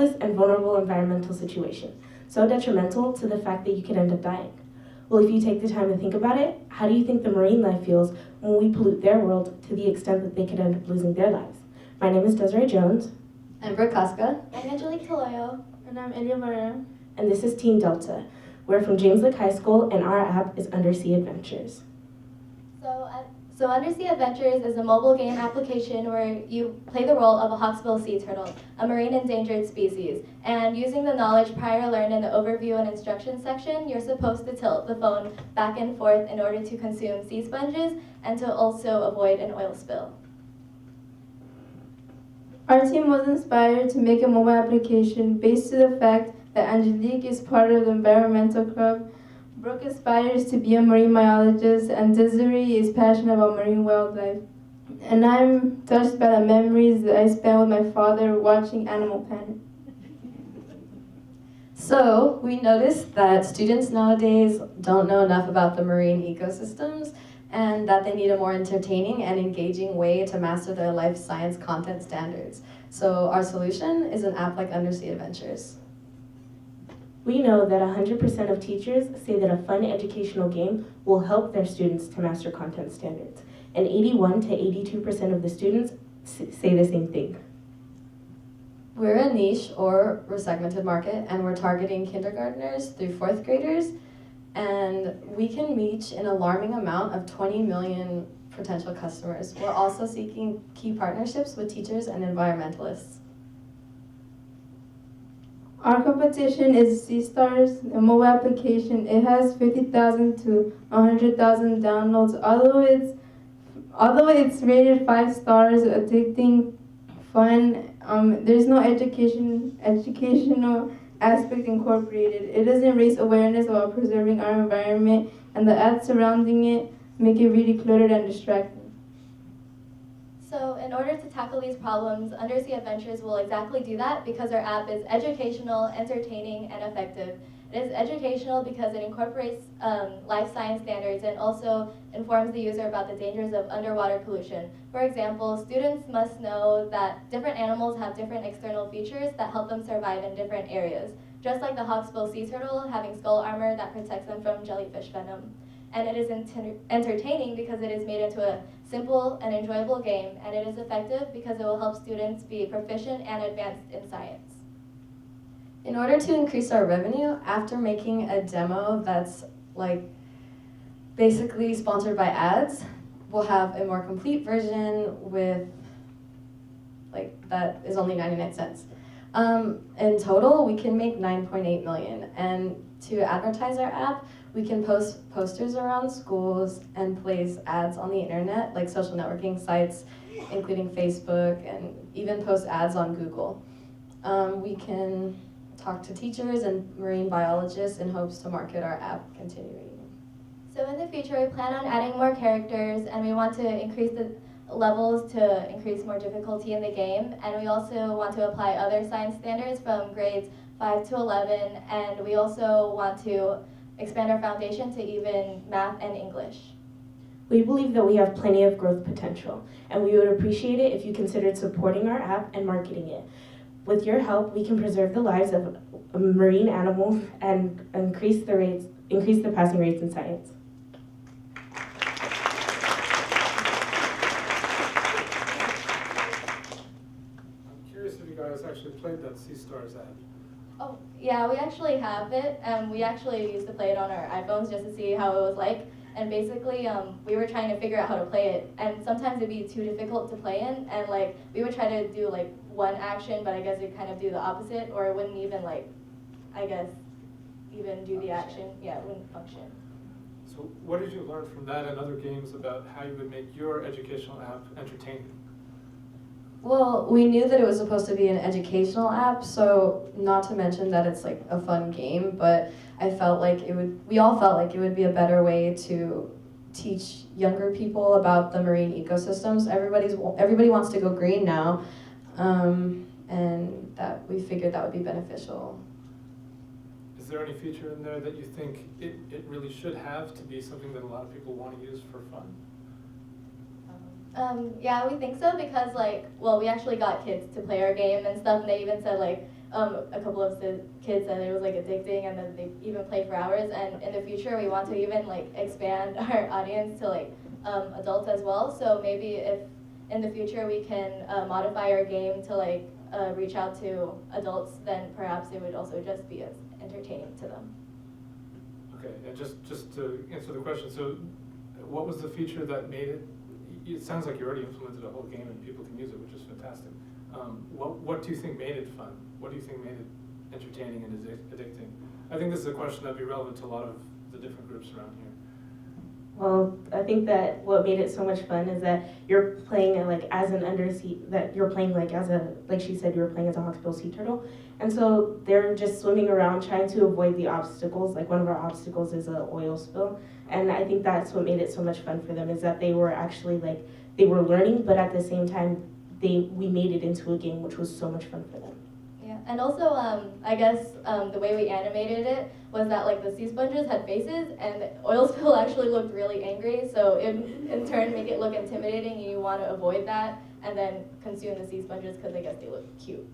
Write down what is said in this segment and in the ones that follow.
hazardous and vulnerable environmental situation, so detrimental to the fact that you could end up dying. Well, if you take the time to think about it, how do you think the marine life feels when we pollute their world to the extent that they could end up losing their lives? My name is Desiree Jones. I'm Brooke Casca. I'm Angelique Toloyo. And I'm Elia Barrera. And this is Team Delta. We're from James Lick High School, and our app is Undersea Adventures. So Undersea Adventures is a mobile game application where you play the role of a hawksbill sea turtle, a marine endangered species. And using the knowledge prior learned in the overview and instructions section, you're supposed to tilt the phone back and forth in order to consume sea sponges and to also avoid an oil spill. Our team was inspired to make a mobile application based to the fact that Angelique is part of the environmental club, Brooke aspires to be a marine biologist, and Desiree is passionate about marine wildlife. And I'm touched by the memories that I spent with my father watching Animal Planet. So we noticed that students nowadays don't know enough about the marine ecosystems and that they need a more entertaining and engaging way to master their life science content standards. So our solution is an app like Undersea Adventures. We know that 100% of teachers say that a fun educational game will help their students to master content standards, and 81 to 82% of the students say the same thing. We're a niche or segmented market, and we're targeting kindergartners through fourth graders, and we can reach an alarming amount of 20 million potential customers. We're also seeking key partnerships with teachers and environmentalists. Our competition is Sea Stars, a mobile application. It has 50,000 to 100,000 downloads. Although it's rated 5 stars, addicting, fun, there's no educational aspect incorporated. It doesn't raise awareness about preserving our environment, and the ads surrounding it make it really cluttered and distracting. So in order to tackle these problems, Undersea Adventures will exactly do that because our app is educational, entertaining, and effective. It is educational because it incorporates life science standards and also informs the user about the dangers of underwater pollution. For example, students must know that different animals have different external features that help them survive in different areas, just like the hawksbill sea turtle having skull armor that protects them from jellyfish venom. And it is entertaining because it is made into a simple and enjoyable game, and it is effective because it will help students be proficient and advanced in science. In order to increase our revenue, after making a demo that's basically sponsored by ads, we'll have a more complete version with that is only 99 cents. In total, we can make 9.8 million, and to advertise our app, we can post posters around schools and place ads on the internet, like social networking sites, including Facebook, and even post ads on Google. We can talk to teachers and marine biologists in hopes to market our app continuing. So in the future, we plan on adding more characters, and we want to increase the levels to increase more difficulty in the game, and we also want to apply other science standards from grades 5 to 11, and we also want to expand our foundation to even math and English. We believe that we have plenty of growth potential, and we would appreciate it if you considered supporting our app and marketing it. With your help, we can preserve the lives of marine animals and increase the passing rates in science. I'm curious if you guys actually played that Sea Stars ad. Oh, yeah, we actually have it, and we actually used to play it on our iPhones just to see how it was like. And basically, we were trying to figure out how to play it, and sometimes it'd be too difficult to play in, and we would try to do one action, but I guess it'd kind of do the opposite, or it wouldn't even even do the action. Yeah, it wouldn't function. So what did you learn from that and other games about how you would make your educational app entertaining? Well, we knew that it was supposed to be an educational app, so not to mention that it's a fun game, but we all felt like it would be a better way to teach younger people about the marine ecosystems. Everybody wants to go green now, and that we figured that would be beneficial. Is there any feature in there that you think it really should have to be something that a lot of people want to use for fun? Yeah, we think so because we actually got kids to play our game and stuff, and they even said a couple of kids said it was like addicting, and then they even play for hours. And in the future, we want to even like expand our audience to like adults as well. So maybe if in the future we can modify our game to like reach out to adults, then perhaps it would also just be as entertaining to them. Okay, and just to answer the question, so what was the feature that made it? It sounds like you already implemented a whole game and people can use it, which is fantastic. What do you think made it fun? What do you think made it entertaining and addicting? I think this is a question that'd be relevant to a lot of the different groups around here. Well, I think that what made it so much fun is that you're playing like as an undersea, that you're playing like as a, like she said, you were playing as a hawksbill sea turtle. And so they're just swimming around trying to avoid the obstacles. Like one of our obstacles is an oil spill. And I think that's what made it so much fun for them, is that they were actually like, they were learning, but at the same time, we made it into a game, which was so much fun for them. Yeah, and also I guess the way we animated it was that like the sea sponges had faces, and the oil spill actually looked really angry. So it in turn make it look intimidating, and you want to avoid that, and then consume the sea sponges because I guess they look cute.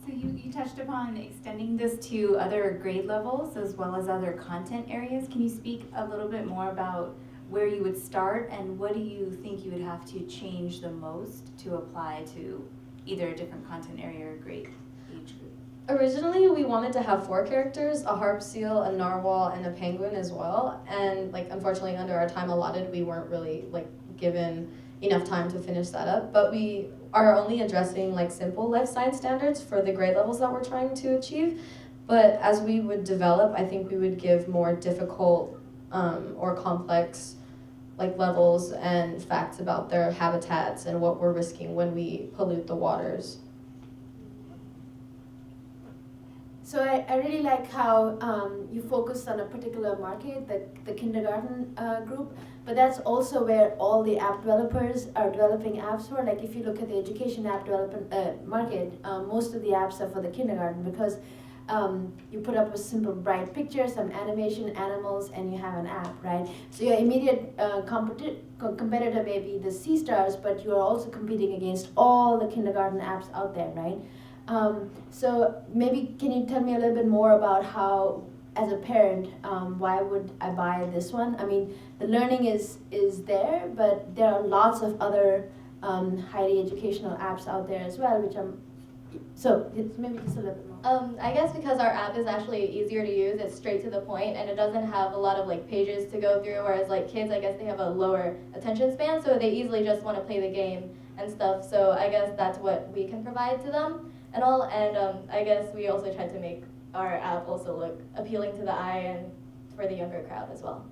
So you touched upon extending this to other grade levels as well as other content areas. Can you speak a little bit more about where you would start, and what do you think you would have to change the most to apply to either a different content area or grade age group? Originally, we wanted to have 4 characters, a harp seal, a narwhal, and a penguin as well. And like, unfortunately, under our time allotted, we weren't really like given enough time to finish that up. But we are only addressing like simple life science standards for the grade levels that we're trying to achieve. But as we would develop, I think we would give more difficult or complex like levels and facts about their habitats and what we're risking when we pollute the waters. So I really like how you focused on a particular market, the kindergarten group, but that's also where all the app developers are developing apps for. Like if you look at the education app development market, most of the apps are for the kindergarten, because you put up a simple bright picture, some animation, animals, and you have an app, right? So your immediate competitor may be the Sea Stars, but you are also competing against all the kindergarten apps out there, right? So maybe can you tell me a little bit more about how, as a parent, why would I buy this one? I mean, the learning is there, but there are lots of other highly educational apps out there as well, which I'm, so it's maybe just a little bit more. I guess because our app is actually easier to use, it's straight to the point, and it doesn't have a lot of like pages to go through, whereas like kids, I guess they have a lower attention span, so they easily just want to play the game and stuff. So I guess that's what we can provide to them and all, and I guess we also tried to make our app also look appealing to the eye and for the younger crowd as well.